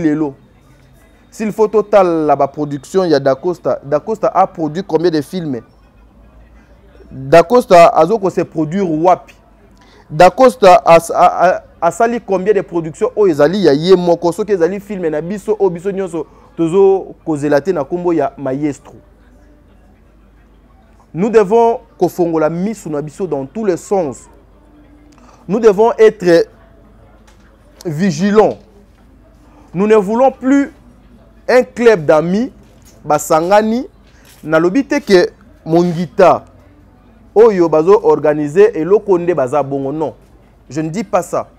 Lelo. S'il faut total la production, il y a Dacosta. Dacosta a produit combien de films? Dacosta a se produire wapi. Dacosta a sali combien de productions au ezali ya ye moko so ke ezali film na biso o biso nyonso tozo kozelate na kombo ya maestro. Nous devons kofongola misu na biso dans tous les sens. Nous devons être vigilants. Nous ne voulons plus un club d'amis basangani na lobite que Mongita oyo bazo organiser et lokonde baza bongo. Non, je ne dis pas ça.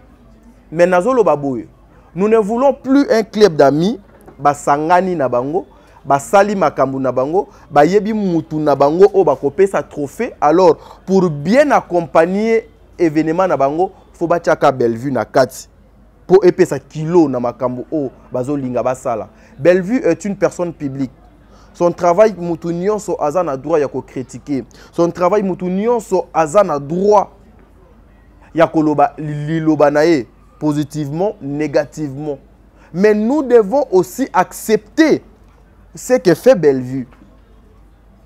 Mais nazolo baboye, nous ne voulons plus un club d'amis basangani na bango, basali makambu na bango, bayebi mutu na bango o bakope sa trophée. Alors pour bien accompagner événement na bango, faut batiaka Bellevue na kati. Pour épée sa kilo na makambu o bazo linga basala. Bellevue est une personne publique. Son travail moutounion so azan a droit yako critiquer. Son travail moutounion so azan a droit yako liloba nae positivement, négativement. Mais nous devons aussi accepter ce que fait Bellevue.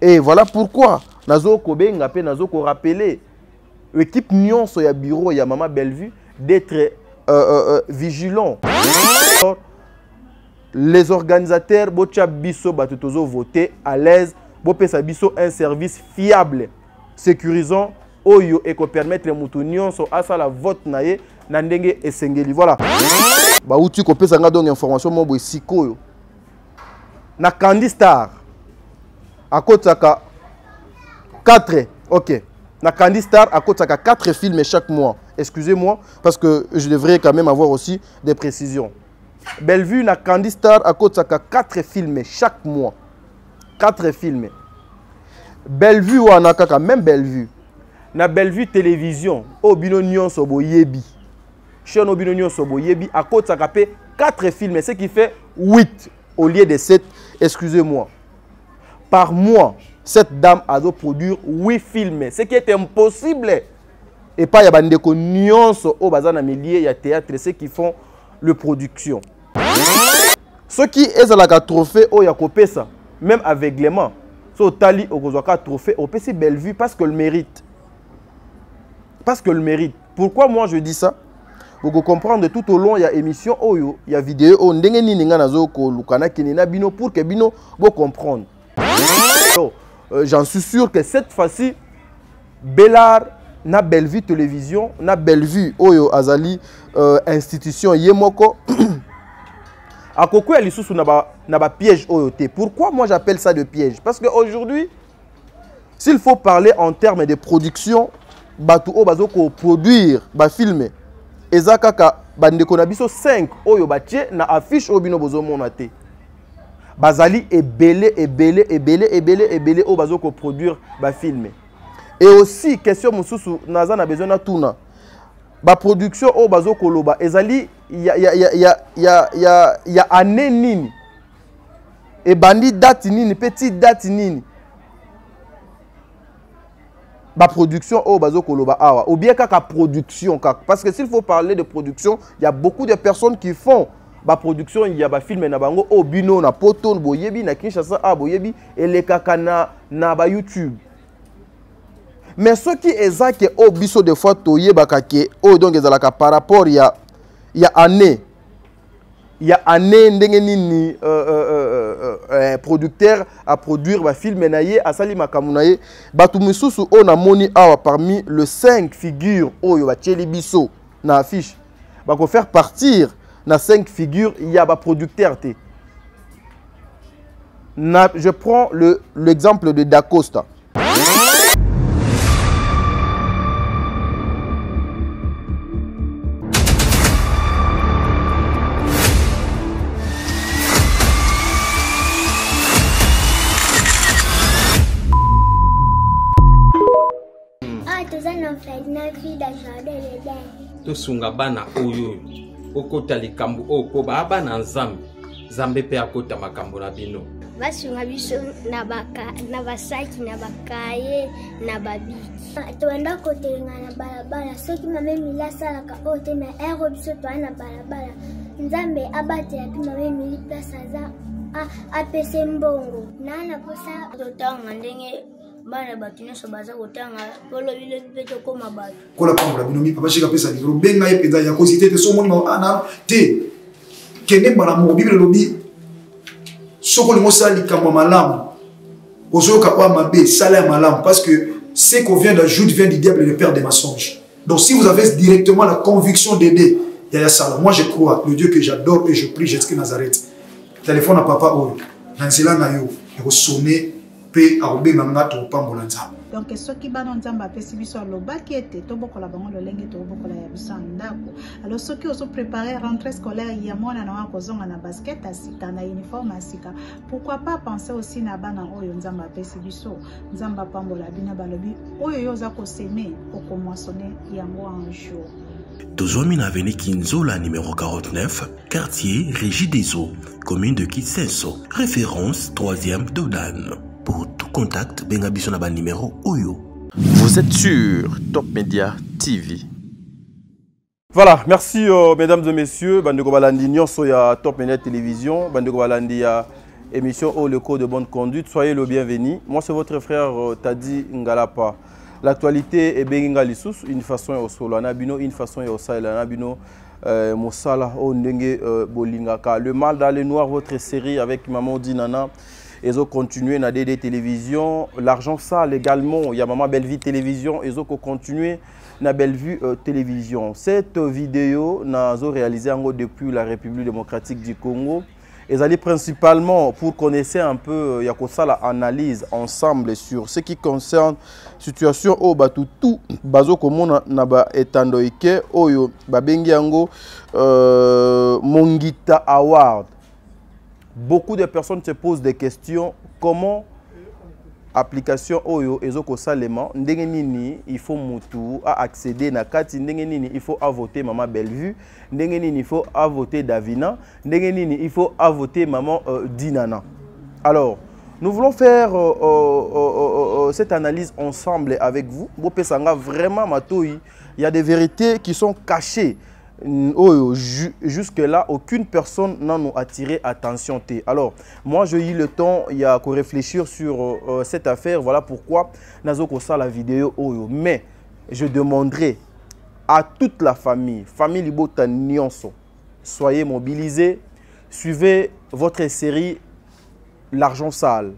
Et voilà pourquoi nazo ko benga pe nazo ko rappeler l'équipe Nyon so ya bureau ya Mama Bellevue d'être vigilant. Les organisateurs bocha biso batutozo voter à l'aise, bo pesa biso un service fiable, sécurisant oyo et ko permettre mutunyon so asa la vote naye na ndenge esengeli. Voilà. Ba uti ko pesa nga donc information mo boy sikoyo. Na Candy Star à kotaka 4. OK. Na Candy Star à kotaka 4 films chaque mois. Excusez-moi, parce que je devrais quand même avoir aussi des précisions. Bellevue na Candy Star à côté de 4 films chaque mois. 4 films. Bellevue ou anakaka même Bellevue. Na Bellevue télévision au binonion sobo yebi. Chez no binonion sobo yebi à côté de 4 films, ce qui fait 8 au lieu de 7. Excusez-moi. Par mois, cette dame a dû produire 8 films, ce qui est impossible. Et pas y a des nuances au bazar milieu, il y a théâtre, ceux qui font le production. Ceux qui est à la trophée au Yakopesa, même aveuglément, so tali au Kozwaka trophée au PC Bellevue parce que le mérite. Parce que le mérite. Pourquoi moi je dis ça? Pour que comprendre tout au long il y a émission oyo, il y a vidéo o ndenge nini nga nazo ko lukana kinina bino pour que bino bo comprendre. J'en suis sûr que cette fois-ci Bellard na Bellevue télévision, na Bellevue oyo azali institution yemoko akoko ya lisusu na ba piège oyo te. Pourquoi moi j'appelle ça de piège? Parce que aujourd'hui, s'il faut parler en termes de production, batu o bazoko produire ba filmer ezakaka bandeko na biso 5 oyo batie na affiche obino bozo mona te. Bazali ebele o bazoko produire ba filmer. Et aussi, question mususu, naza na besoin na tuna. Ba production o bazo koloba, ezali ya année nini. Et bandi date nini, petite date nini. Ba production o bazo koloba awa. Ou bien kaka production kaka. Parce que s'il faut parler de production, il y a beaucoup de personnes qui font ba production, il y a ba film na bango o bino na poto boyebi na Kinshasa a boyebi et les kaka na ba YouTube. Mais ce qui est ça que au biso de fois toye bakake o donc ezalaka par rapport il y a année ndenge nini producteur à produire ba film naye asali makamu naye batu misusu o na moni awa parmi le 5 figures oyo ba tieli biso na affiche ba ko faire partir na 5 figures il y a ba producteur te. Je prends l'exemple de Dacosta. Tosunga bana oyo okota likambo oko bana nzambe zambe pe akota makambo na bino basunga biso na basaki na bakaye na babiki toenda kotelenga na balabala soki mame milasalaka oyo te na ero biso toa na balabala nzambe abate ya pima mimi place aza apese mbongo nana posa totanga ndenge bana batu nyonso baza kotanga polo bile mpe tokoma bato kola pambola bino mi papa shika pesa likolo benga ye mpenza ya kosite te so moni ana te kende mbala moko bibele lobi soko lingo sala likambo malamu ozoyoka oya mabe sala ya malamu parce que ce qu'on vient d'ajoute vient du diable et le père des mensonges. Donc si vous avez directement la conviction d'aider Yaya Sala, moi je crois le Dieu que j'adore et je prie Jésus Nazareth. Téléphone à papa Oyo, Nansela Nayo, et vous sonnez, paix à Robé Mangato, Pambolanza. Donc ce qui va dans Zamba Pessibiso Lobaki était Toboko la Bango, le Lengue Toboko la Yabusan Dako. Alors ceux qui ont préparé rentrée scolaire, il y a moins à Kozong en basket à Sika, na uniforme à Sika. Pourquoi pas penser aussi à Bana Oyo Zamba Pessibiso, Zamba Pambola Bina Balobi, Oyo Zako Seme, Oko moissonner Yango un jour. Tozomi Avenue Kinzola numéro 49, quartier Régie des Eaux, commune de Kitsenso, référence 3e Dodan. Pour tout contact, bengabiso na ba numéro Oyo. Vous êtes sur Top Media TV. Voilà, merci mesdames et messieurs. Bandeko balandi nyonso ya Top Media Télévision, bandeko balandi ya émission au le code de bonne conduite. Soyez le bienvenu. Moi c'est votre frère Tadi Ngalapa. L'actualité est benga lissus, une façon au solana bino, une façon au salana bino. Mosala o ndenge bolingaka. Le mal dans le noir, votre série avec Maman Dinana. Ils ont continué na DD Télévision, l'argent sale également, il y a Maman Bellevue Télévision, ils ont continué na Bellevue Télévision. Cette vidéo n'a réalisée depuis la République démocratique du Congo. Ils allaient principalement pour connaître un peu la analyse ensemble sur ce qui concerne la situation au Batutu, bazo komona na ba etandoike oyo babengi yango Mongita Award. Beaucoup de personnes se posent des questions. Comment application Oyo Ezoko Salema, ndenge nini il faut mutu à accéder na kati, ndenge nini il faut à voter Maman Bellevue, ndenge nini il faut à voter Davina, ndenge nini il faut à voter Maman Dinana. Alors, nous voulons faire cette analyse ensemble avec vous. Bopesanga vraiment matoi, il y a des vérités qui sont cachées. Jusque-là, aucune personne n'a nous attiré attention. Alors, moi, j'ai eu le temps il y a qu'à réfléchir sur cette affaire. Voilà pourquoi nous avons fait la vidéo. Mais je demanderai à toute la famille, famille Libota Nyonso, soyez mobilisés, suivez votre série L'argent sale.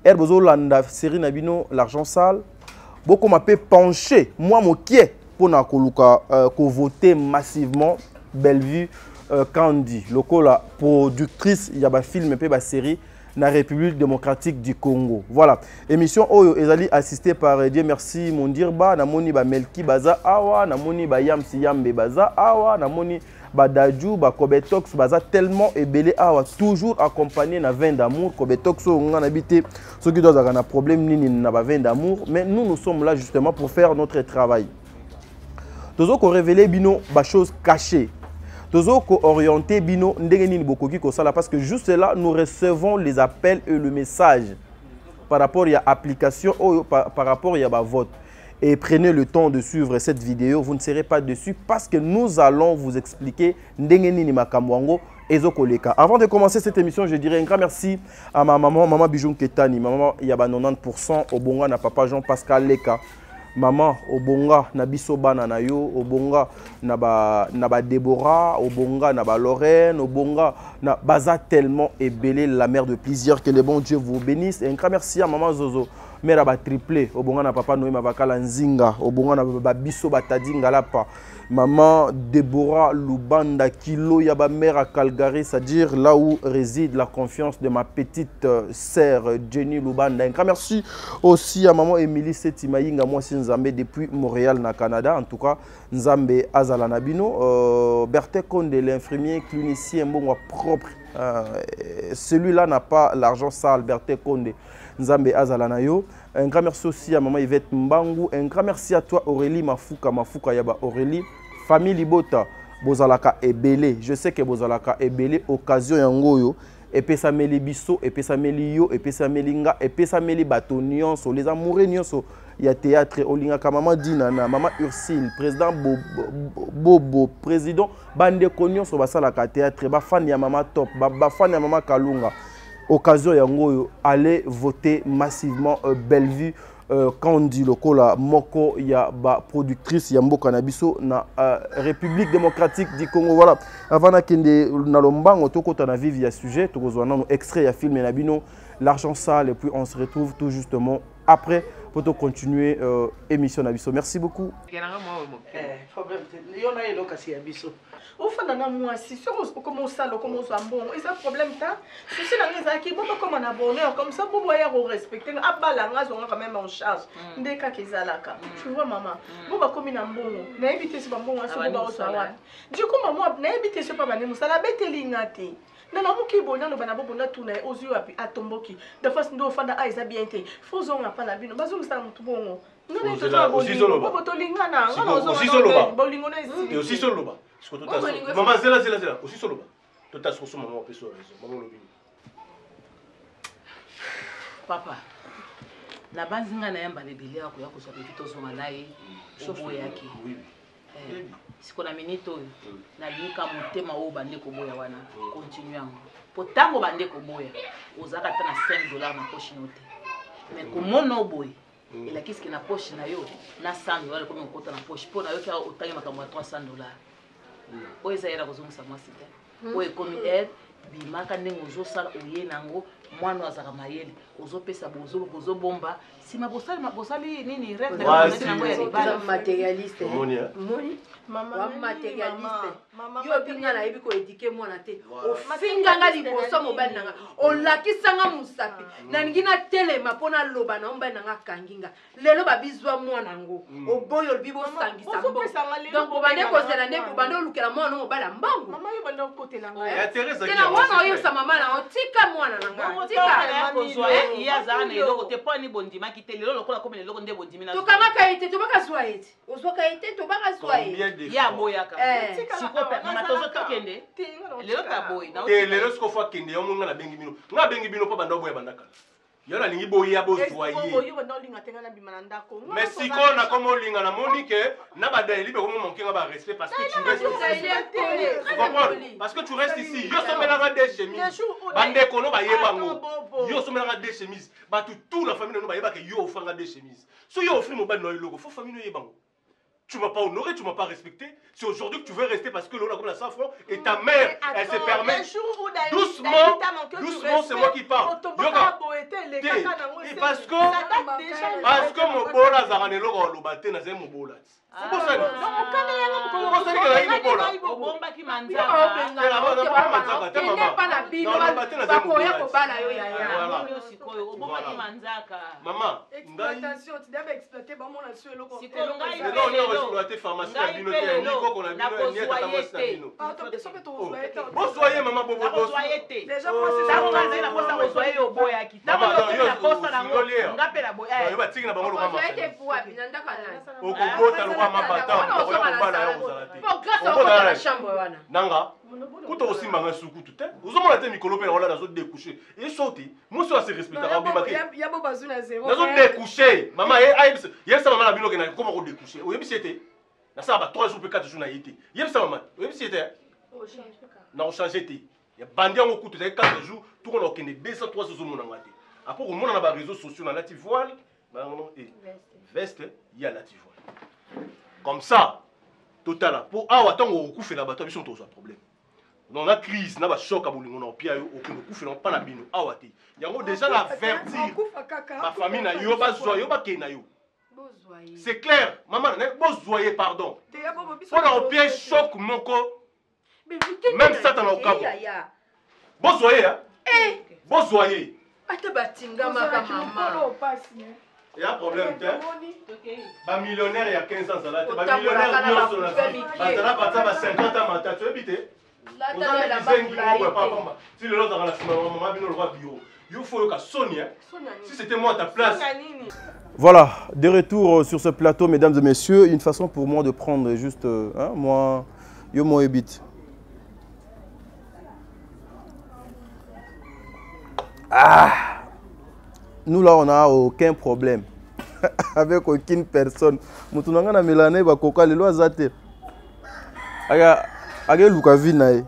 La série Nabino L'argent sale, beaucoup m'appellent pencher, moi mon pied. Pour voter massivement Bellevue Kandi, la productrice, il y a un film et une série dans la République démocratique du Congo. Voilà. Émission Oyo Ezali assistée par Dieu merci Mondirba, namoni ba Melki Baza Awa, namoni ba Yamsi Yambe Baza Awa, namoni ba Daju, ba Kobetox Baza tellement ébélé Awa, toujours accompagné na 20 d'amour. Kobetox on a habité ceux qui doivent avoir un problème ni na ba 20 d'amour, mais nous sommes là justement pour faire notre travail. Nous avons révélé bino ba choses cachées. Nous avons orienté bino ndengeni bokoki ko sala parce que juste là nous recevons les appels et le message par rapport à l'application ou par rapport à ba vote. Et prenez le temps de suivre cette vidéo, vous ne serez pas dessus parce que nous allons vous expliquer ndengeni ni makamwango ezokoleka. Avant de commencer cette émission, je dirais un grand merci à ma maman, Maman Bijoun Ketani, maman yaba 90% au bonga na papa Jean-Pascal Leka. Maman obonga na biso bana na yo obonga na ba Déborah obonga na ba Lorraine obonga na baza tellement ébélé la mère de plaisir que le bon Dieu vous bénisse et un grand merci à Maman Zozo mère ba triplé obonga na papa Noé Mabakala Nzinga obonga na ba biso batadi Ngalapa Maman Déborah Lubanda Kilo Yaba mère à Calgary, c'est-à-dire là où réside la confiance de ma petite sœur Jenny Lubanda. Un grand merci aussi à Maman Émilie Setimaïnga, moi c'est Nzambe depuis Montréal, na Canada. En tout cas, Nzambe Azalanabino, Berthe Konde, l'infirmier clinicien bon propre. Celui-là n'a pas l'argent sale, Berthe Konde, Nzambe Azalanayo. Un grand merci aussi à Maman Yvette Mbangu. Un grand merci à toi Aurélie Mafuka Yaba Aurélie. Famille Libota, Bozalaka Ebele. Je sais que Bozalaka Ebele, occasion yangoyo. epesameli biso, epesameli yo, epesameli nga, epesameli bato nyonso, les amoureux nyonso ya théâtre olingaka Maman Dinana, Maman Ursule, président Bobo, président bandeko nyonso basalaka théâtre, bafan ya Maman Top, bafan ya Maman Kalunga. Occasion yango allez voter massivement Bellevue quand on dit lokola moko ya ba productrice ya mboka na biso na République démocratique du Congo. Voilà, avant na kende na lombango tokota na vivre ya sujet tokozwa na extrait ya film na bino l'argent sale, et puis on se retrouve tout justement après pour continuer émission na biso. Merci beaucoup. Ofana na mwasi soko comme salo comme zambon et ça problème ta c'est la raison qui bon comme un bonheur comme ça bobo ya respecter abalanga zonga quand même en charge ndeka kezalaka tu vois maman boba comme na mbongo na éviter ce mbongo so boba osawa du coup maman na éviter ce papa ne musala betelinga te na na muki bona no bana bobo na tuna ozio api atomboki de face ndo fanda a isa bien te fozonga pa na bino bazo musala mutu bongo aussi solo bobo tolingana aussi solo maman zela aussi solo ba tota so maman peso raison maman lobi papa na banzinga na yamba lebele yako yako so pepito zonga naye obo yake siko na minito na lika motema o bande ko boya wana continue yango potango bande ko boya ozaka ta na $5 na poche note mais komono boy et la kiski na poche na yo na $100 comme on kota na poche po na yo ka otangi makambo ya $300 oyo eza yera kozongisa mwasi te oyo ekomi aide bimaka ndenge ozosala oye nango mwana azaka mayele ozopesa bozobomba nsima bosali nini nango ya libala matérialiste matérialiste yo binga na yebi koedike mwana te ofinganga liboso mobali nanga olakisanga mosapi naningi natelema mpo naloba na mobali nanga akanginga lelo babizwa mwana ngo oboyo olobi bosangisa mbongo donc obande kozela nde bobande olukela mwana mobali ya mbongo tena wana oyebisa mama nango tika mwana nanga tokangaka ye te tobaka zwa ye te ozwaka ye te tobaka zwa ye ya boyaka lelo sikofa kende yo monga na bengi bino nga bengi bino mpo banda oboya bandaka yo nalingi boya bozwa ye mais sikoyo na komo olinga na moni ke na badayeli be komo mankenga barespect parce que tu restes ici parce que tu restes ici yo somelaka des chemises bandeko no bayebango yo somelaka des chemises bato tout la famille no bayebaka yo ofanga des chemises so yo ofri mobali no eloko fo famille no yebango. Tu m'as pas honoré, tu m'as pas respecté. C'est aujourd'hui que tu veux rester parce que l'on a comme la safran et ta mère, elle se permet. Doucement, c'est moi qui parle. Et parce que mon bola zaranelo ko lobate na zemo bola. Maman, attention, tu dois exploiter bon mon là-dessus le côté. Bonsoyez maman bobo. Déjà moi c'est ça bonsoyez au boya qui. Nanga kuto osimbanga sukutu te uzomona te mikolo pe wala nazo découcher et sauter moi so se respecter abimake ya bo bazuna zéro nazo découcher maman yebisa maman na bino ke na comment ko découcher oyebisi ete na ça ba 3 jours pe 4 jours na yete yebisa maman oyebisi ete na o changer te ya bandi yango kutu te 4 jours tout on okende 200 300 jours mona ngate après ko mona na ba réseaux sociaux na lati voile ba non et veste ya lati voile comme ça total pour awa tango okufela bato biso tozo problème non la crise na ba choc a bolingo na pia yo okendo kufela pa na bino awa te yango déjà la verdir ma famille na yo bazwa yo bakena yo c'est clair maman na bozoyer pardon on a pia choc moko même ça dans le cabo bozoyer hein bozoyer ata batinga maka maman. Il y a un problème, un millionnaire il y a 15 ans, un millionnaire il y a 50 ans, tu veux habiter? Si le lot il faut que Sonia, si c'était moi à ta place. Voilà, de retour sur ce plateau, mesdames et messieurs, une façon pour moi de prendre juste, moi, yo mo habite. Nous là, on n'a aucun problème avec aucune personne. Moutounanga na Mélanie bakoka le loi zate. Aga luka vinae.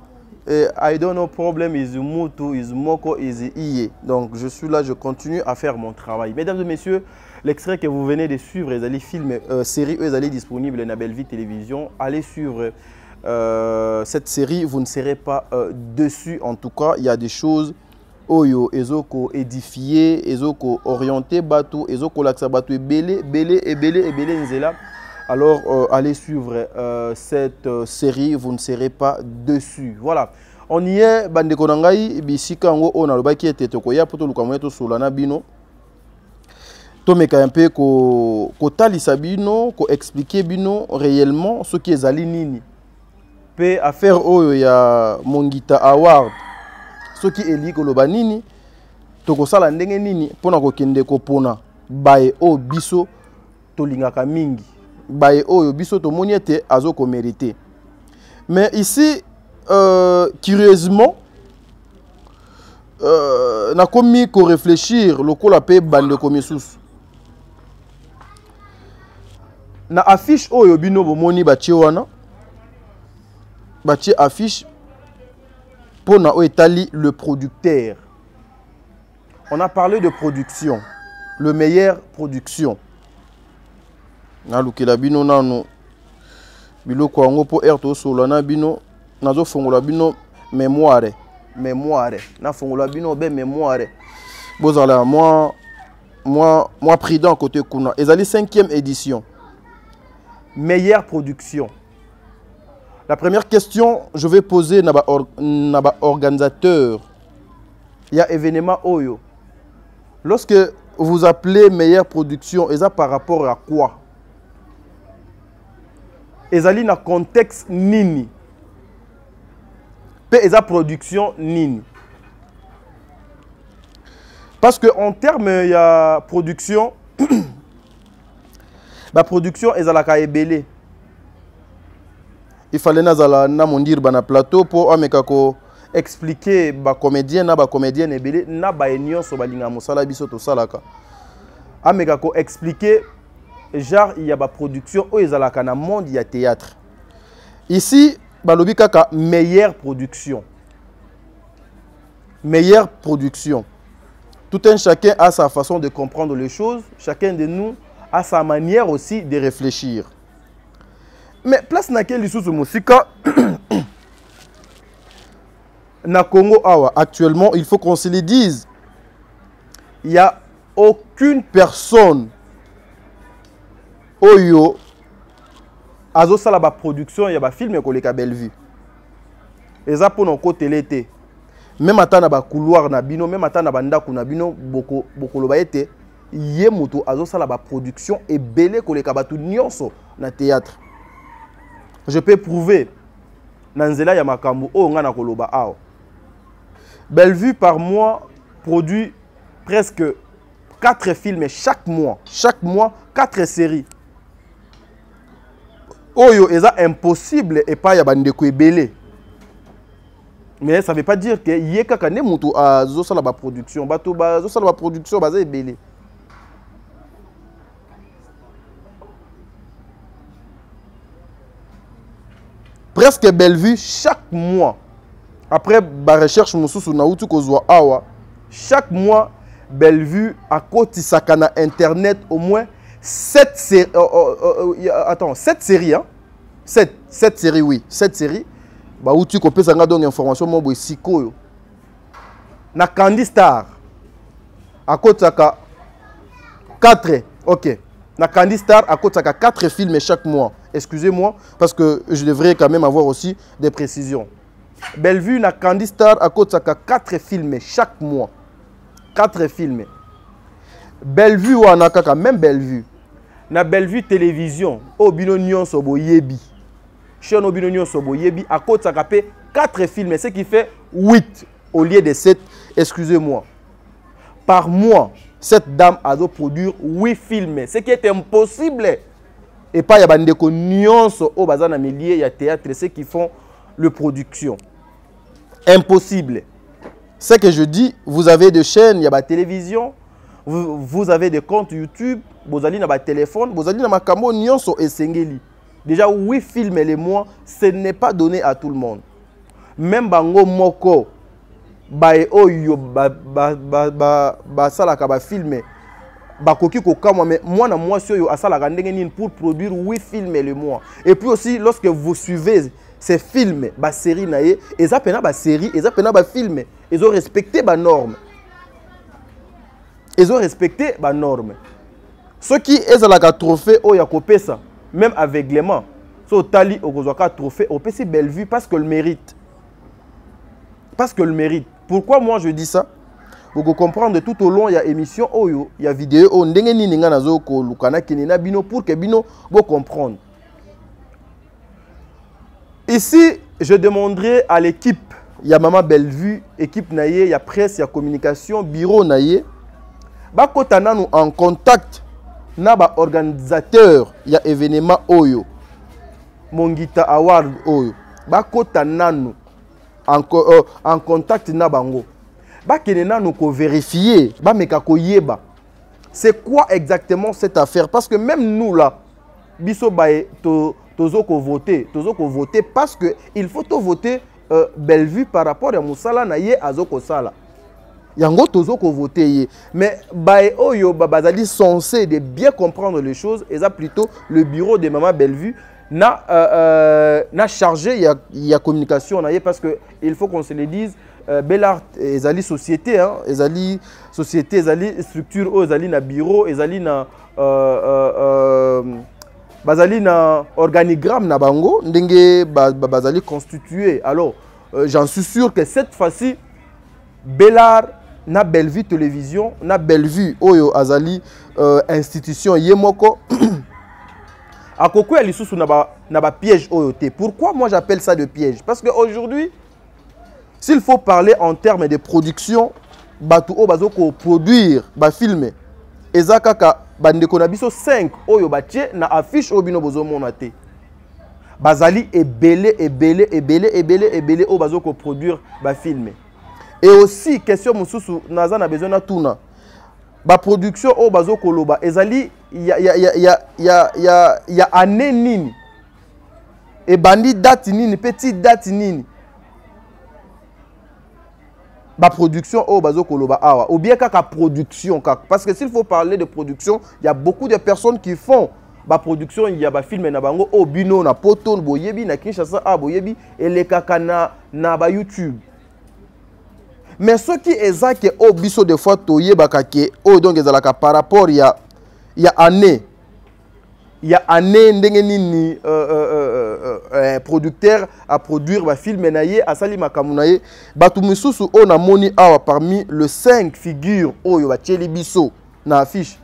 I don't know problem is mutu is moko is iye. Donc je suis là, je continue à faire mon travail. Mesdames et messieurs, l'extrait que vous venez de suivre, les allez films, série, eux allez disponible dans Belle Vie Télévision. Allez suivre cette série, vous ne serez pas dessus. En tout cas, il y a des choses oyo ezoko édifié, ezoko orienté bateau, ezoko laksa bateau belé nzela. Alors allez suivre cette série, vous ne serez pas dessus. Voilà. On y est bande konangai bisika ngo ona lobaki ete tokoya poto lukamoya to solana bino. To meka un peu ko talisa bino, ko expliquer bino réellement ce qui est ali nini. Pe affaire oyo ya Mongita Award. Ce qui est lié koloba nini tokosala ndenge nini pona kokende ko pona bae o biso tolingaka mingi bae o biso tomoni ete azoko mérité. Mais ici curieusement na komi ko réfléchir lokola pe bande komi sous na affiche oyo bino bomoni batie wana batie affiche Pona Oetali, le producteur. On a parlé de production. Le meilleur production. Nalukela bino nano. Bilo kwa ngo po erto solana bino. Nazo fongola bino mémoire. Mémoire. Na fongola bino be mémoire. Bozala moi prudent côté kuna. Ezali 5e édition. Meilleure production. La première question, je vais poser à organisateur. Il y a événement Oyo. Lorsque vous appelez meilleure production, et ça par rapport à quoi? Et ça dans contexte nini. Et ça production nini. Parce que en termes il y a production, la production est à la kaebele. Il fallait na mondir bana plateau pour amekako expliquer ba comédien na ba comédienne ebele na ba union so balinga mosala biso to salaka. Amekako expliquer genre il y a ba production o ezalaka na monde il y a théâtre. Ici balobi kaka meilleure production. Meilleure production. Tout un chacun a sa façon de comprendre les choses, chacun de nous a sa manière aussi de réfléchir. Mais place na quel lisusu musika na Congo awa actuellement il faut qu'on se le dise, il n'y a aucune personne oyo azo sala ba production ya ba film ko leka Belle Vue eza pour non côté l'été même atana ba couloir na bino même atana ba ndaku na bino boko loba ete ye moto azo sala ba production et belé ko leka batu nyonso na théâtre. Je peux prouver Nanzela ya makambo o nga na koloba ao. Belle Vue par mois produit presque 4 films chaque mois. Chaque mois 4 séries. Oyo eza impossible et pas ya bandeko ebele. Mais ça veut pas dire que yeka kane mutu azo sala ba production, bato bazo sala ba production baza ebele. Presque Belle Vue chaque mois. Après ma recherche mususu na utu kozwa awa, chaque mois Belle Vue à côté sakana internet au moins 7 séries attends, 7 séries hein. 7 séries oui, 7 séries. Ba utu ko pesa nga donc information mo boy sikoyo. Na Candy Star à côté saka 4 OK. Na Candy Star à côté saka 4 films chaque mois. Excusez-moi, parce que je devrais quand même avoir aussi des précisions. Belle Vue, na Candy Star, à côté de 4 films chaque mois. 4 films. Belle Vue, ou anakaka, même Belle Vue. Na Belle Vue télévision, au binonion sobo yebi. Chez nos binonion sobo yebi, à côté de 4 films, ce qui fait 8 au lieu de 7. Excusez-moi. Par mois, cette dame a dû produire 8 films, ce qui est impossible. Et pas y a bandeko nyonso au bazana milieu, il y a théâtre, ceux qui font le production. Impossible. Ce que je dis, vous avez des chaînes, il y a la télévision, vous avez des comptes YouTube, vous avez un téléphone, vous avez un camo nyonso et sengeli. Déjà, oui, filmer les mois, ce n'est pas donné à tout le monde. Même bango moko, bae oyo, salaka ba filmer, bakoki ko kama, mais moi na moi sur yo asalaka ndenge pour produire oui filmer le mois. Et puis aussi, lorsque vous suivez ces films, ba série naie, et ça pena ba série, et ça pena ba film, ils ont respecté ba norme. Ils ont respecté ba norme. Ceux qui ont la trophée au yakopesa, même aveuglément, so tali okozwaka trophée au PC Bellevue parce que le mérite. Parce que le mérite. Pourquoi moi je dis ça? Vous comprendre tout au long il y a émission oyo, il y a vidéo o ndenge nini nga nazo ko lukana kinina bino pour que bino vous comprendre. Ici, je demanderai à l'équipe, il y a Maman Bellevue, équipe naie, il y a presse, il y a communication, bureau naie. Bakota nous en contact na ba organisateur il y a événement oyo. Mongita Award oyo. Bakota nanu en contact na bango. Bakene nanu ko vérifier, ba meka ko yeba. C'est quoi exactement cette affaire? Parce que même nous là, biso bae tozo ko voter parce que il faut to voter Bellevue par rapport à Moussala na ye azoko sala. Yango tozo ko voter ye. Mais bae oyo bazali censé de bien comprendre les choses et ça plutôt le bureau de Maman Bellevue na chargé il y a communication na ye parce que il faut qu'on se le dise Bellart ezali société hein, ezali société ezali structure ezali na bureau ezali na bazali na organigramme na bango ndenge bazali constitué. Alors j'en suis sûr que cette fois-ci Bellart na Bellevue télévision na Bellevue oyo azali institution yemoko à Koko et Lissous na ba piège oyote. Pourquoi moi j'appelle ça de piège? Parce qu'aujourd'hui, s'il faut parler en termes de production, batu o bazoko produire ba filmer. Ezakaka bandeko na biso 5 oyo batie na affiche obino bozo monate. Bazali ebele o bazoko produire ba filmer. Et aussi question mususu naza na besoin na tuna. Ba production o bazoko loba ezali ya année nini et bandi date nini petite date nini ba production o bazoko loba awa ou bien kaka production kaka parce que s'il faut parler de production il y a beaucoup de personnes qui font ba production il y a ba film na bango o bino na poto boyebi na Kinshasa a boyebi et les kaka na ba YouTube. Mais ce qui est ça que au biso de fois toye bakake o donc ezalaka par rapport il y a année ndenge nini producteur à produire ba film naye asali makamu naye batu misusu o na moni awa parmi le 5 figures oyo ba tcheli biso na affiche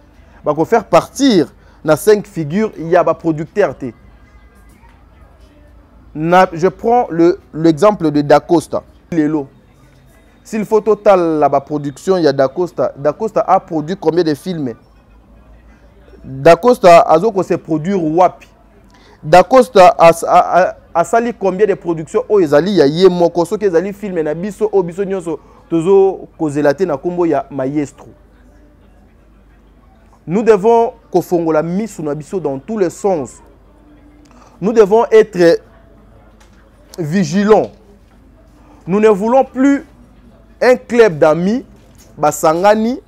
ba ko faire partir na 5 figures il y a ba producteur te je prends l'exemple de Dacosta Lelo. S'il faut total la production, il y a Dacosta. Dacosta a produit combien de films? Dacosta a se produire wapi? Dacosta a sali combien de productions? Oh, ezali ya ye moko so ke ezali film na biso o biso nyonso tozo kozelate na kombo ya maestro. Nous devons kofongola misu na biso dans tous les sens. Nous devons être vigilants. Nous ne voulons plus un club d'amis basangani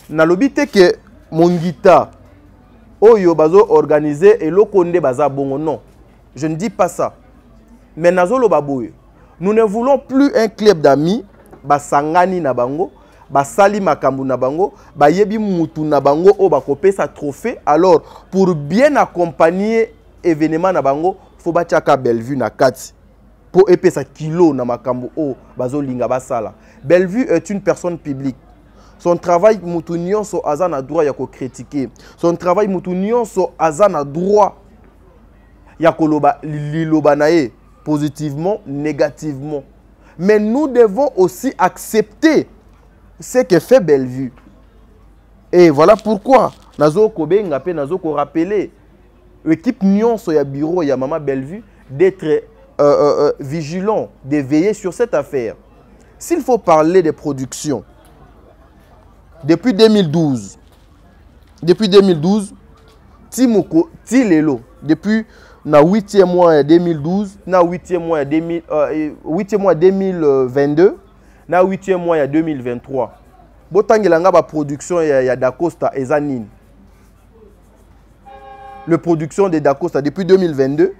na lobite que Mongita oyo bazo organiser et lokonde baza bongo. Non, je ne dis pas ça. Mais nazolo baboye. Nous ne voulons plus un club d'amis basangani na bango, basali makambu na bango, bayebi mutu na bango o bakope sa trophée. Alors pour bien accompagner événement na bango, faut batiaka Bellevue na kati. Pour épée sa kilo na makambu o bazo linga basala. Bellevue est une personne publique. Son travail moutounion so azan a droit yako critiquer. Son travail moutounion so azan a droit yako loba liloba nae positivement, négativement. Mais nous devons aussi accepter ce que fait Bellevue. Et voilà pourquoi nazo ko benga pe nazo ko rappeler l'équipe nyonso ya bureau ya Maman Bellevue d'être vigilant, de veiller sur cette affaire. s'il faut parler des productions, depuis 2012, Timoko, Tilelo, depuis le 8e mois 2012, le 8e mois 2022, le 8e mois 2023. Botangilanga ba production ya Dacosta et Zanine. La production de Dacosta depuis 2022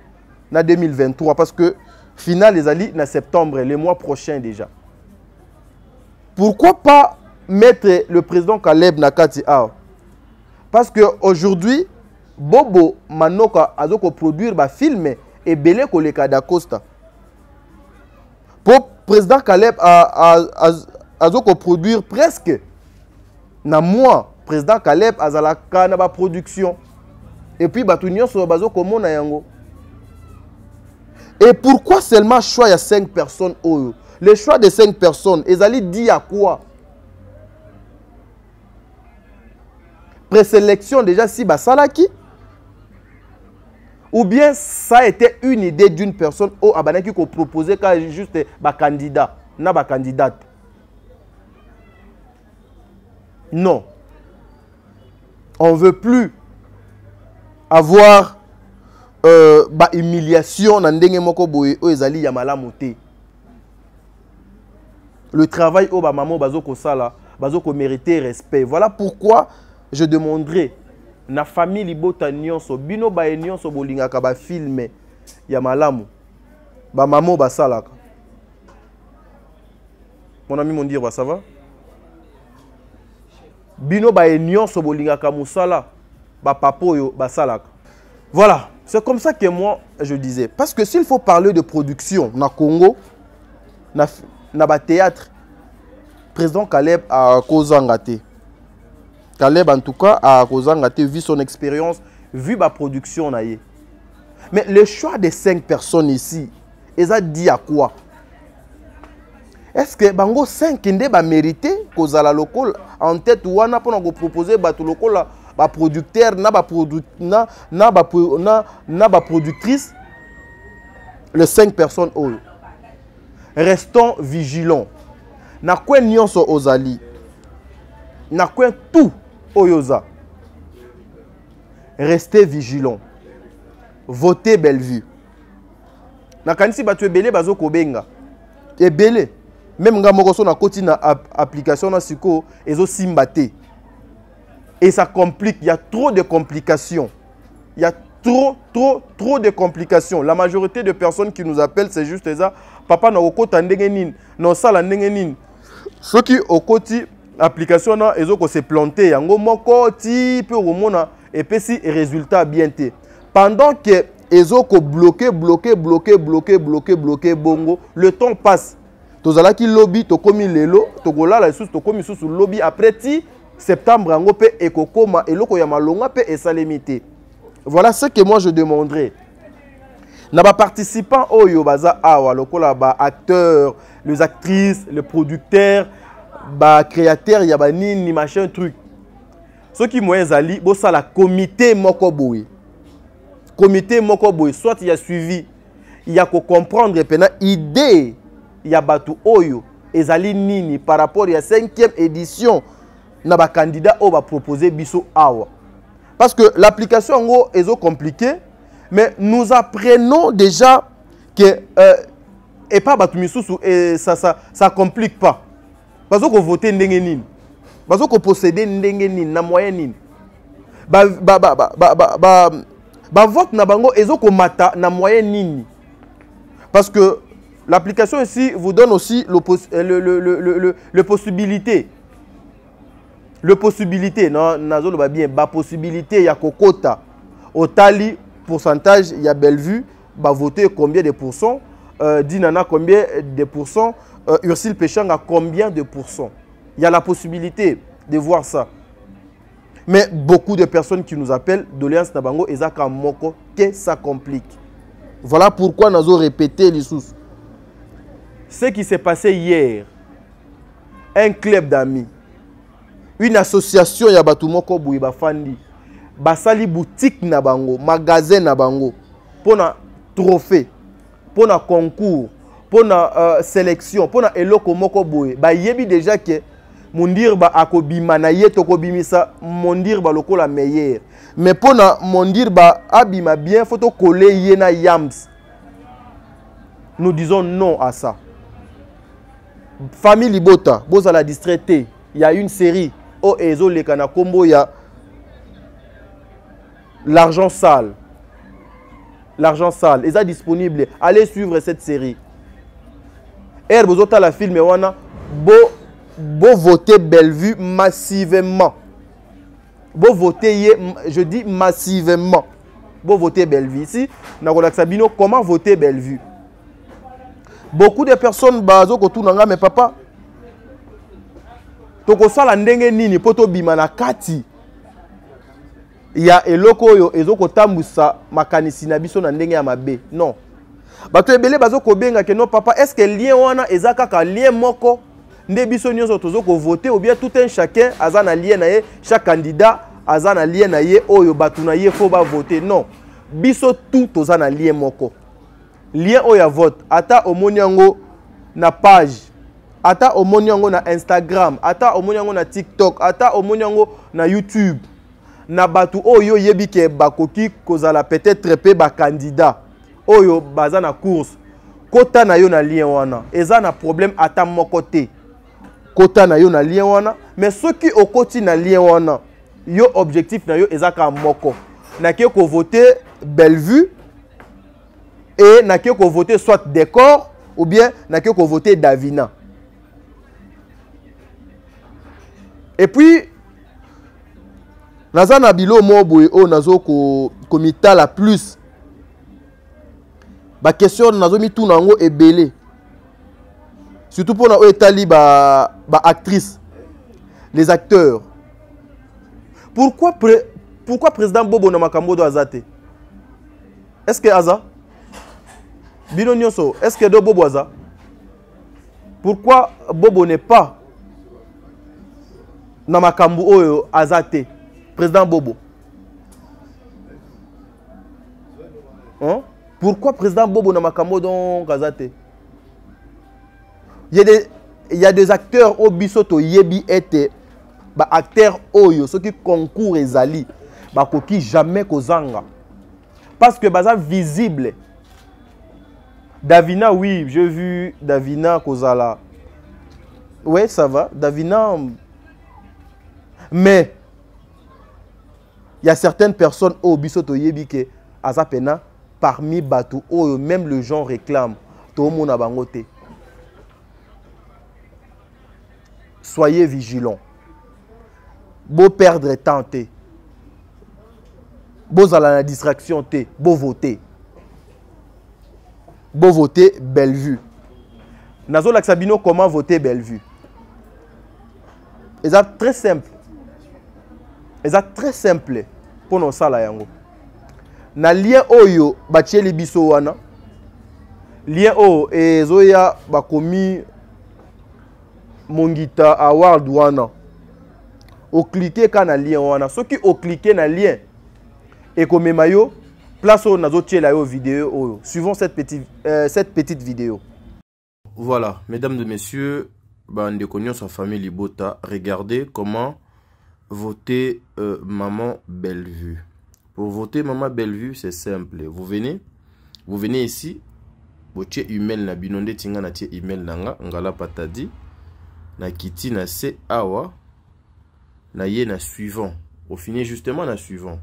na 2023 parce que final les alliés en septembre, le mois prochain déjà. Pourquoi pas mettre le président Caleb Nakati A? Parce que aujourd'hui Bobo Manoka a produire un film et belé koleka Dacosta. Pour président Caleb a produire presque na mois président Caleb a la canaba production et puis batunyo so bazo komona yango. Et pourquoi seulement choix il y a 5 personnes oyo? Le choix de 5 personnes, ils allaient dire à quoi? Présélection déjà si basalaki? Ou bien ça a été une idée d'une personne au Abanaki qui a proposé juste un candidat, n'a pas candidate. Non. On ne veut plus avoir humiliation dans ndenge moko boye o ezali ya malamu te. Le travail au maman bazoko sala, bazoko mériter respect. Voilà pourquoi je demanderai na famille libota nyonso bino ba nyonso bolingaka ba filme ya malamu. Ba maman basalaka. Mon ami mon dire ça va? Bino ba nyonso bolingaka musala ba papoyo basalaka. Voilà, c'est comme ça que moi je disais. Parce que s'il faut parler de production na Congo, na ba théâtre, président Caleb a kozangate. Caleb en tout cas a kozangate vu son expérience, vu ma production naie. Mais le choix des 5 personnes ici, ils ont dit à quoi? Est-ce que bango 5 ndé ba mérité kozala local en tête ou wana pour nous proposer bato local ba producteur na ba productrice, les 5 personnes oh. Restons vigilants. Na kwen nyonso ozali. Na kwen tout oyoza. Restez vigilants. Votez Bellevue. Na kanisi batu ebele bazo kobenga. Ebele. Même nga mokoso na koti na application na siko ezo simbate. Et ça complique, il y a trop de complications. Il y a trop de complications. La majorité de personnes qui nous appellent, c'est juste ça. Papa na okota ndenge nini, na sala ndenge nini. Ceux qui au côté application na ezo ko se planter yango moko ti pe omona et puis si résultat bien té. Pendant que ezo ko bloquer bongo, le temps passe. Tozala ki lobby to komi lelo, to kolala sous to komi sous lobby après ti septembre yango pe ekokoma eloko ya malonga pe esalemité. Voilà ce que moi je demanderai. Na ba participants oyo baza awa lokola ba acteurs, les actrices, les producteurs, ba créateurs ya ba nini machin truc. Ceux qui moyen ali bo ça la comité moko boy. Comité moko boy soit il y a suivi, il y a ko comprendre pena idée ya batu oyo ezali nini par rapport à la 5e édition na ba candidat o va proposer biso awa. Parce que l'application en gros est compliquée, mais nous apprenons déjà que et pas batumisusu et ça complique pas. Parce que voter ndenge nini, parce que posséder ndenge nini na moyen nini. Vote na bango ezoko mata na moyen nini. Parce que l'application ici vous donne aussi le possibilité. Le possibilité, non, nazolo ba bien, ba possibilité ya kokota. Au tali pourcentage, il y a Bellevue, ba voter combien de pourcents, Dinana combien de pourcents, Ursule Péchanga combien de pourcents. Il y a la possibilité de voir ça. Mais beaucoup de personnes qui nous appellent doléance Nabango et Zaka Moko, que ça complique. Voilà pourquoi nous avons répété les sous. Ce qui s'est passé hier, un club d'amis, une association ya batu moko boui bafandi basali boutique na bango, magasin na bango, pona trophée, pona concours, pour la sélection, pour la eloko moko boye, ba yebi déjà que mondir ba akobima na ye tokobimisa mondir ba loko la meilleure. Mais pour na mondir ba abima bien, faut to coller ye na yams. Nous disons non à ça. Famille Libota, boza la distraité. Il y a une série au Ezo Lekana Combo, il y a l'argent sale. L'argent sale. Ils sont disponibles. Allez suivre cette série. Et vous avez la film wana beau voter Bellevue massivement. Beau voter, je dis massivement. Beau voter Bellevue. Ici, Sabino, comment voter Bellevue? Beaucoup de personnes bazo kotunanga mais papa toko sala ndenge nini poto bimana kati ya eloko yo ezoko tambusa makanisi na biso na ndenge ya mabe. Non. Bato ebele bazo kobenga ke non papa, est-ce que lien wana ezaka ka lien moko nde biso nyonso tozo ko voter ou bien tout un chacun azana lien na ye, chaque candidat azana lien na ye oyo batu na ye faut ba voter. Non. Biso tout tozana lien moko. Lien oya vote ata omoniango na page, ata omoniango na Instagram, ata omoniango na TikTok, ata omoniango na YouTube. Na batu oyo yebi ke bakoki kozala peut-être pe ba candidat oyo baza na course kota na yo na lien wana eza na problème ata moko te kota na yo na lien wana mais soki okoti na lien wana yo objectif na yo eza ka moko na ke ko voter Bellevue et na ke ko voter soit Décor ou bien na ke ko voter Davina. Et puis naza na bilo moboye o nazo ko mitala plus ba question nazo mi tout nango ebele surtout pour na o etali ba actrice les acteurs. Pourquoi président Bobo na makambo do azate? Est-ce que aza bino nyonso est-ce que do Bobo aza? Pourquoi Bobo n'est pas na makambo oyo azate? Président Bobo. Hein? Pourquoi président Bobo na makambo don kazate? Il y a des acteurs au bisoto yebi ete ba acteurs oyo ceux qui concourent ezali ba koki jamais kozanga parce que baza visible. Davina, oui, j'ai vu Davina kozala. Ouais, ça va. Davina, mais il y a certaines personnes au bisoto yebi ke azapena parmi batou oyo même le genre réclame to mona bangote. Soyez vigilants. Beau perdre temps te. Beau ala la distraction te, beau voter. Beau voter Bellevue. Nazo Laksabino, comment voter Bellevue? C'est très simple. C'est très simple pour nos sala yango. Na lien oyo batieli biso wana. Lien o ezoya bakomi Mongita Award wana. O cliquer quand na lien wana. Ce qui o cliquer na lien et comme mayo place au nazo tiela yo vidéo oyo. Suivons cette petite vidéo. Voilà, mesdames et messieurs, bande cognon sa famille Libota, regardez comment voter Maman Bellevue. Pour voter Maman Bellevue, c'est simple. Vous venez ici, vous avez email na binonde tinga na tie email nanga ngala patadi na kiti na se awa na ye na suivant. Au final justement na suivant.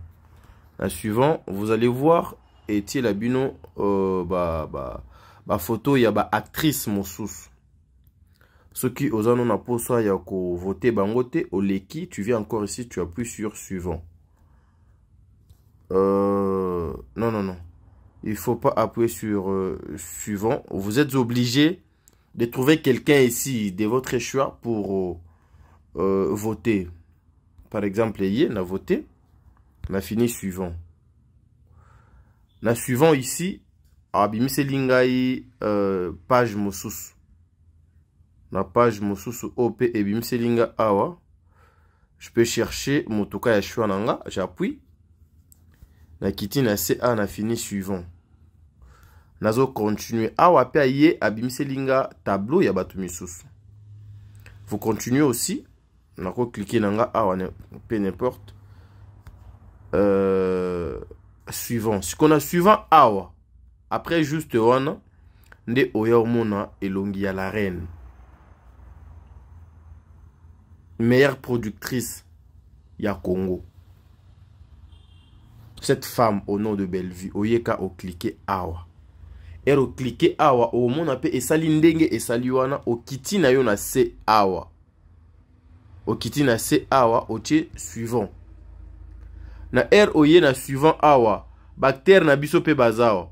Na suivant, vous allez voir et tie la bino ba photo ya ba actrice mosusu. Ceux qui osent non na poso ya ko voter bangote au leki, tu viens encore ici, tu appuies sur suivant. Non. Il faut pas appuyer sur suivant. Vous êtes obligé de trouver quelqu'un ici de votre choix pour voter. Par exemple, hier, on a voté. On a fini suivant. On a suivant ici. Abimi lingai page mosusu. La page mosusu OP et bimselinga awa. Je peux chercher motoka ya choix nanga. J'appuie. Na kiti na CA na fini suivant. nazo continuer awa pe aye abimiselinga tableau ya bato misusu. Vous continuez aussi, nako cliquer nanga awa pe n'importe. Suivant. Si qu'on a suivant awa, après juste wana nde oya omona elongi ya la reine. Meilleure productrice ya Congo. Cette femme au nom de Bellevue, oyeka o cliquer awa. Et o cliquer awa o mona pe esali ndenge esali wana o kiti na yo na se awa. O kiti na se awa o tie suivant. Na oye na suivant awa, bactère na biso pe bazawa.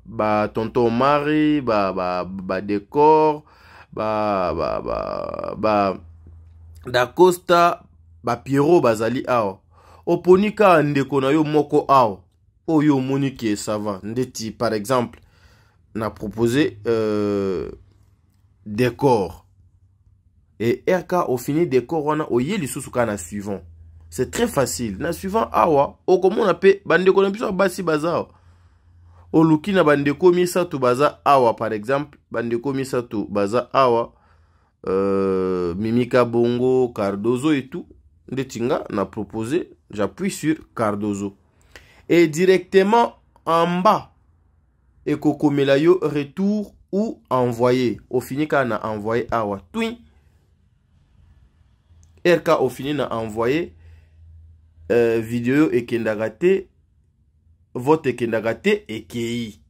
Ba tonton Marie, ba décor, da Costa, ba Pierrot bazali awa. Oponika ndeko na yo moko awa. Oyo moniki ça va. Ndeti par exemple, na proposé décor. Et RK au fini décor wana oye lisusu kana suivant. C'est très facile. Na suivant awa, o comment on appelle bandeko na biso basi bazawa. O lukina bandeko misato baza awa par exemple, bandeko misato baza awa, Mimika Bongo, Cardozo et tout. Ndetinga n'a proposé, j'appuie sur Cardozo. Et directement en bas, et Kokomelayo retour ou envoyé. Au fini quand on a envoyé awa. Twin. RK au fini on a envoyé vidéo et kendagate, vote et kendagate et kei.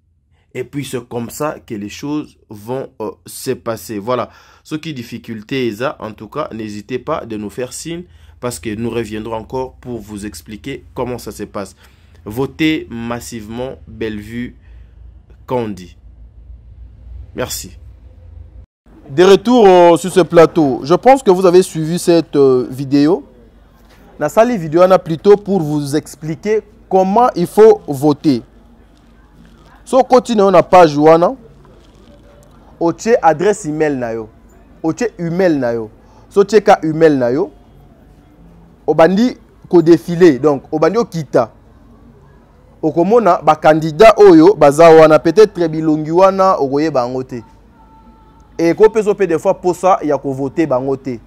Et puis c'est comme ça que les choses vont se passer. Voilà. Ce qui est difficulté, en tout cas, n'hésitez pas de nous faire signe parce que nous reviendrons encore pour vous expliquer comment ça se passe. Votez massivement Bellevue Kandi. Merci. De retour sur ce plateau, je pense que vous avez suivi cette vidéo. La salle vidéo on a plutôt pour vous expliquer comment il faut voter. So continue on a page wana, oche adresse email na yo, oche email na yo, so cheka email na yo, obandi ko défilé donc obandi o kita, okomona ba candidat oyo baza wana peut-être bilongi wana okoye bango te. Et ko peso pe des fois pour ça ya ko voter bango te.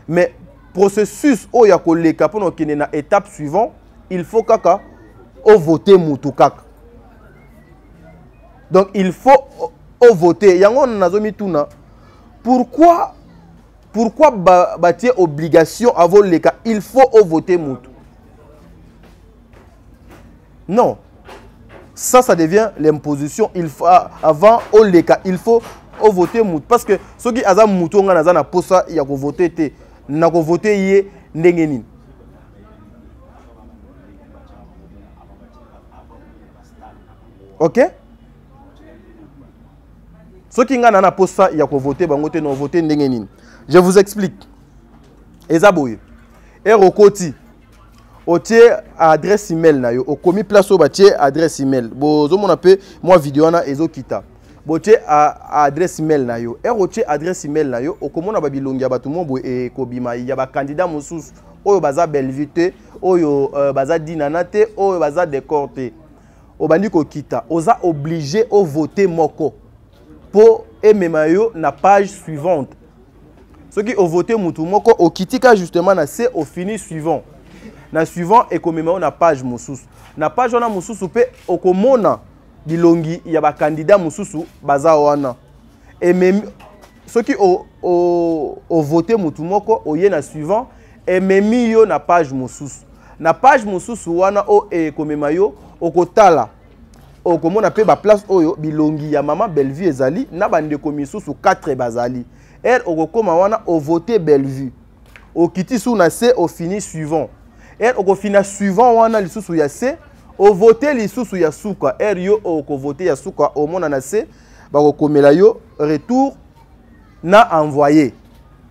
Mais processus o ya ko leka pour kene na étape suivante, il faut kaka o voter mutu kaka. Donc il faut voter. Yango nazomi tuna. Pourquoi bâtir obligation avant les cas? Il faut voter mutu. Non. Ça devient l'imposition. Il faut avant les cas, il faut voter mutu parce que ceux qui azam mutu nga nazana posa ya ko voter te na ko voter yé ndenge nini. OK? Ceux qui ont posa ya ko voter bangote non voter ndenge nini. Je vous explique. Ezaboye. Et rokoti. Otie adresse email na yo. Okomi place o batie adresse email. Bozo mon appel moi vidéo na ezo kita. Botie adresse email na yo. Et otie adresse email na yo. Okomona babilongi ya batu mo e kobima ya ba candidat mosusu oyo baza Bellevue te, oyo baza dinana te, oyo baza décor te. Obandi ko kita. Oza obligé au voter moko. Pour ememayo na page suivante. Ceux qui ont voté mutu moko au kitika justement na c'est au fini suivant. Na suivant et komemayo na page mususu. Na page wana mususu pe okomona bilongi ya ba candidat mususu baza wana. Et même ceux qui ont voté mutu moko oye na suivant et même yo na page mususu. Na page mususu wana o e komemayo okotala. Okomona pe ba place oyo bilongi ya mama Bellevue ezali na bande komisusu 4 bazali. Er okokoma wana o voter Bellevue. O kiti sou na se au fini suivant. Er okofina suivant wana lisusu ya se o voter lisusu ya suka. Er yo oko voter ya suka o mona na se ba kokomela yo retour na envoyer.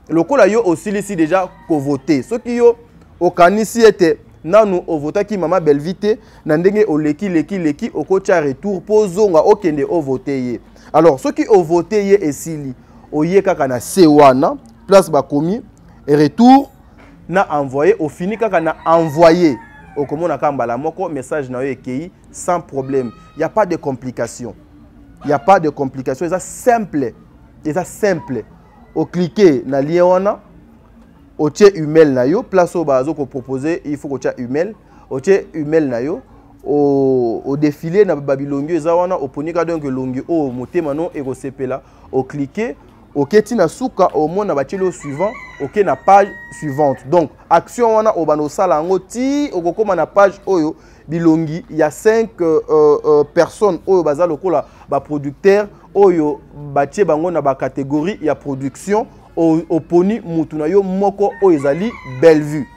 Lokola yo osilisi déjà ko voter. Soki yo okanisi ete nanu o vota ki mama Bellevue te na ndenge o leki okocha retour pozonga okende o voter ye. Alors ceux qui ont voté ye esili oye kaka na se wana place ba komi et retour na envoyer au fini kaka na envoyer okomona kamba la moko message na yo ekei sans problème. Il y a pas de complication. Il n'y a pas de complications. C'est simple. C'est simple. Au cliquer na lien wana, au tché email na yo, place au bazo ko proposer, il faut que tu aies email. Au tché email na yo, au défilé na babilongi eza wana, au ponika donc longi au motema non et au sepela, au cliquer, au keti na suka au monde na bateli au suivant, ok na page suivante. Donc action wana au bano sala ngo ti au kokoma na page oyo bilongi, il y a 5 personnes oyo baza lokola ba producteur oyo batie bango na ba catégorie ya production au poni mutu na yo moko oyo ezali Bellevue.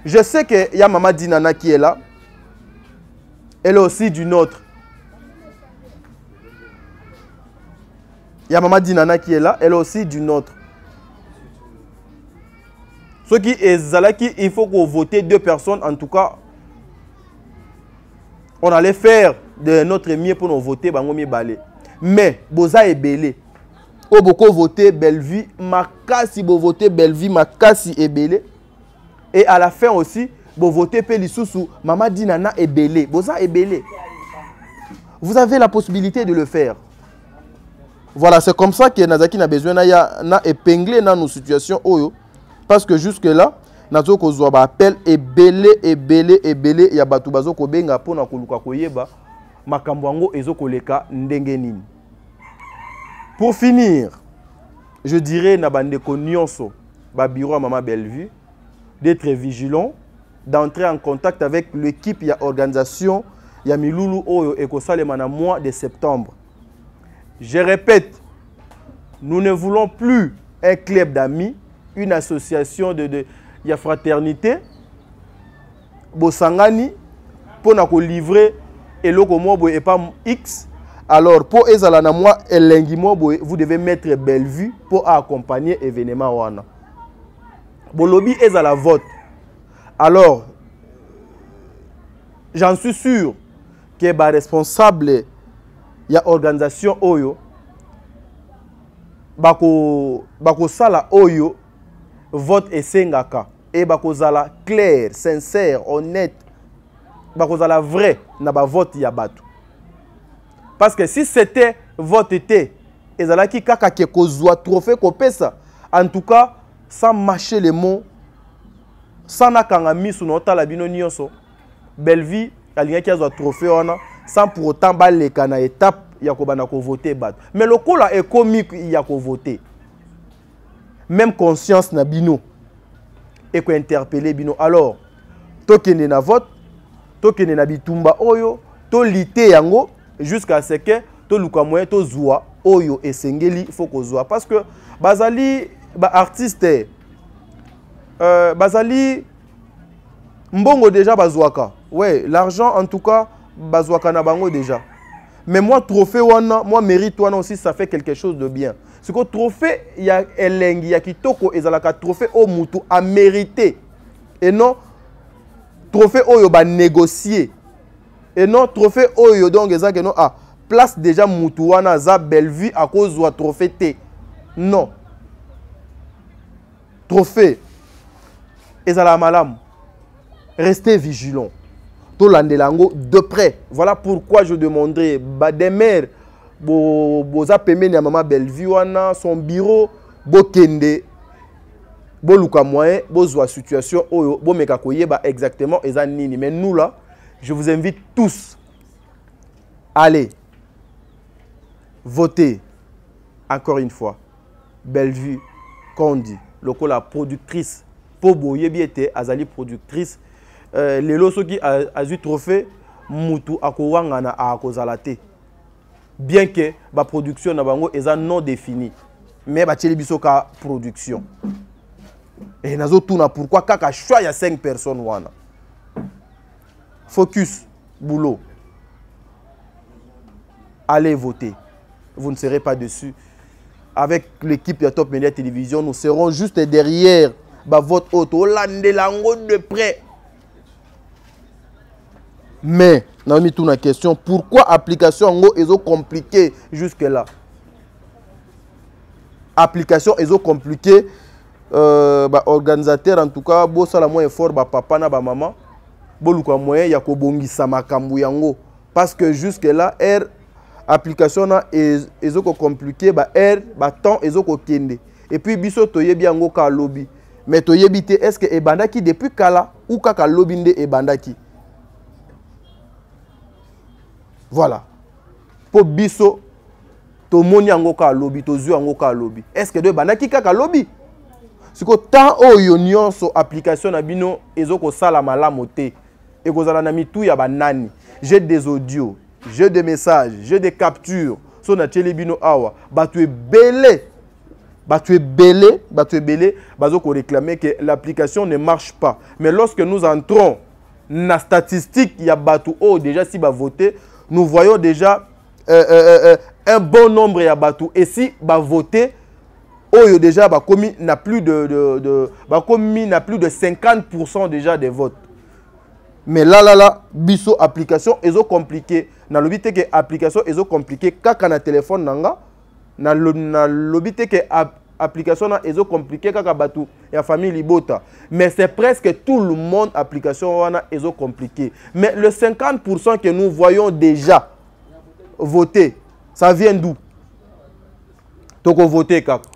Je sais que y a Maman Dinana qui est là. Elle est aussi du nôtre. Il y a Maman Dinana qui est là. Elle est aussi du nôtre. Ceux qui est il faut qu'on vote 2 personnes. En tout cas, on allait faire de notre mieux pour nous voter. Mais, Boza est belé. Au beaucoup voter Bellevue. Makasi bo voter Bellevue. Makasi est belé. Et à la fin aussi, vous votez Pélissousou, Maman Dinana est belé. Boza est belé. Vous avez la possibilité de le faire. Voilà, c'est comme ça que Nazaki n'a besoin de épingler dans nos situations. Parce que jusque-là, Nazaki a appel et belé, et belé, et belé. Il y a Batoubazo Kobenga pour Nakoluka Koyeba, Makambwango et Zokoleka Ndengenin. Pour finir, je dirais Nabandeko Nyonso, Babiro à Maman Bellevue, d'être vigilant, d'entrer en contact avec l'équipe, il y a organisation, il y a Miloulou Oyo et Kosalemana mois de septembre. Je répète, nous ne voulons plus un club d'amis, une association de fraternité, Bosangani, pour nous livrer et l'Okomo et pas X. Alors, pour Ezalana moi et Lengimo, vous devez mettre Bellevue pour accompagner l'événement Wana. Bolobi est à la vote. Alors, j'en suis sûr que les responsables, il y a organisation Oyo, bako sala Oyo, vote et sengaka. Et bako sala clair, sincère, honnête, bako sala vrai, na ba vote ya batu. Parce que si c'était vote était, ezalaki kaka ke kozwa trophée kopesa, en tout cas, sans mâcher les mots, sans nakanga misu nota la bino nyonso, Bellevue alinga ki azwa trophée wana, sans pour autant baleka na étape ya kobana ko voter bat. Mais le kola est comique ya ko voter. Même conscience na bino et ko interpeller bino. Alors, tokende na vote, tokende na bitumba oyo, to lité yango jusqu'à ce que to luka moyen to zwa oyo esengeli faut ko zwa parce que bazali ba artiste bazali mbongo déjà bazwaka. Ouais, l'argent en tout cas bazwaka na bango déjà. Mais moi trophée wana, moi mérite wana aussi ça fait quelque chose de bien. Ce que trophée il y a elengi ya kitoko ezalaka trophée au mutu a mérité et non trophée oyo ba négocier. Et non trophée oyo donc ezaka non ah place déjà mutu wana za Bellevue à cause de trophée T. Non. Trophée. Ezala malam. Restez vigilants. Tout l'andelango de près. Voilà pourquoi je demanderai Bademer boza pemeni ya Maman Bellevue wana son bureau bokende boluka moyen bozwa situation oyo bomeka koyeba exactement eza nini. Mais nous là, je vous invite tous allez voter encore une fois. Bellevue Kondi, la productrice pour boyebi était azali productrice les loso qui a eu trophée mutu akowangana a kozalate. Bien que la production na bango eza non définie, mais ba biso ka production. Et nazo tuna pourquoi kaka choix ya 5 personnes wana. Focus boulot. Allez voter. Vous ne serez pas dessus. Avec l'équipe de Top Media Télévision, nous serons juste derrière votre auto, l'andelango de près. Mais, nous avons mis toute la question, pourquoi l'application est compliquée jusque-là? Application est compliquée, organisateur en tout cas, bo sala moins effort, papa na maman, bo luka moyen ya kobongisa makambu yango. Parce que jusque-là, application na ezoko compliqué ba air ba temps ezoko kende et puis biso toyebi yango ka lobby mais toyebi te est-ce que ebandaki depuis kala ou kaka lobby nde ebandaki. Voilà po biso tomoni yango ka lobby tozu yango ka lobby est-ce que de ebandaki kaka lobby siko tant oyo nyonso application na bino ezoko sala malamu te ekozala na mitu ya banani. J'ai des audios, j'ai des messages, j'ai des captures. So na bino awa, batu belé, bazoko réclamer que l'application ne marche pas. Mais lorsque nous entrons dans la statistique, il y a batu oh déjà si ba voter, nous voyons déjà un bon nombre ya batu et si ba voter oh déjà ba commis n'a plus de 50% déjà des votes. Mais là, biso application ezo compliqué. Na lobité que application ezo compliqué kaka na téléphone nanga. Na lobité que application na ezo compliqué kaka batu ya famille libota. Mais c'est presque tout le monde application wana ezo compliqué. Mais le 50% que nous voyons déjà voter, ça vient d'où? Toko voter kaka.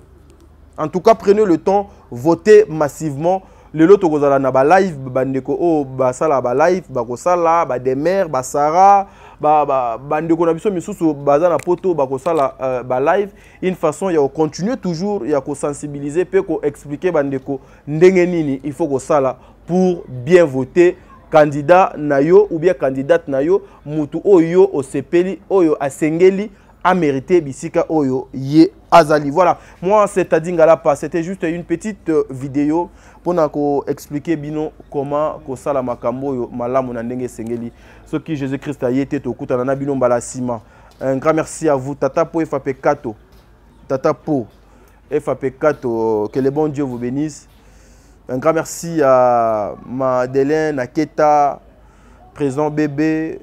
En tout cas, prenez le temps, votez massivement. Le lot tokozala na ba live bandeko o ba sala ba live ba ko sala ba demer ba sara ba bandeko na biso misusu baza na poto ba ko sala ba live une façon ya continuer toujours ya ko sensibiliser pe ko expliquer bandeko ndenge nini il faut ko sala pour bien voter candidat na yo ou bien candidate na yo mutu oyo osepeli oyo asengeli a mérité bisika oyo ye azali. Voilà, moi c'est Adingala pas, c'était juste une petite vidéo pour nous expliquer bino comment ko sala makambo yo malamu na ndenge sengeli ce qui Jésus Christ a été to kuta na bino mbala sima. Un grand merci à vous Tata Po FAP Kato. Tata Po FAP Kato, que le bon Dieu vous bénisse. Un grand merci à Madeleine, à Keta, présent bébé,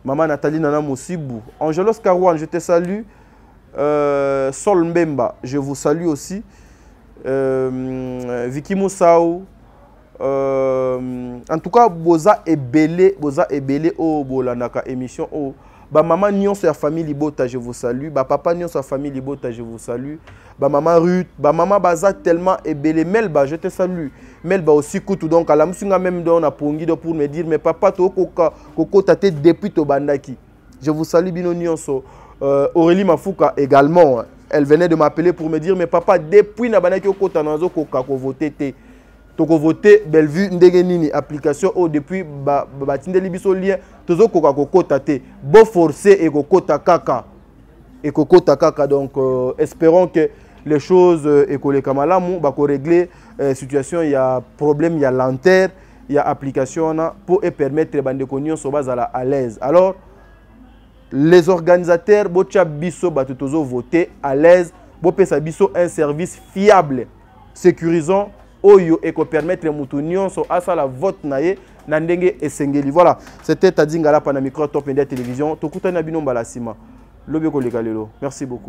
Maman Nathalie Nana Moussibou, Angelos Karouane, je te salue. Sol Mbemba, je vous salue aussi. Vicky Moussaou. En tout cas, boza ebele o bolanaka émission o. Ba maman Nyon sur la famille Libota, je vous salue. Ba papa Nyon sur la famille Libota, je vous salue. Ba maman Ruth, ba maman Baza tellement ebele. Melba, je te salue. Melba aussi koutou donc à la musinga même don a pongi pour me dire mais papa to koko tate depuis to bandaki. Je vous salue bino Nyonso. Aurélie Mafouka également, elle venait de m'appeler pour me dire mais papa depuis na bandaki ko tanazo ko voter te. Toko voter Bellevue ndenge nini application o depuis batindeli biso lien tozo koka kokota te bo forcer et kokota kaka donc espérons que les choses écolé kamalamu ba ko régler situation il y a problème il y a lanterne il y a application pour permettre bande konyo so bazala à l'aise. Alors les organisateurs bocha biso batutozo voter à l'aise bo pesa biso un service fiable sécurisant oyo et ko permettre mutu nyonso asala vote naye na ndenge esengeli. Voilà, c'était Tadingala pana micro Top Media Télévision. Tokutana bino mbala sima. Lobe ko lekalelo. Merci beaucoup.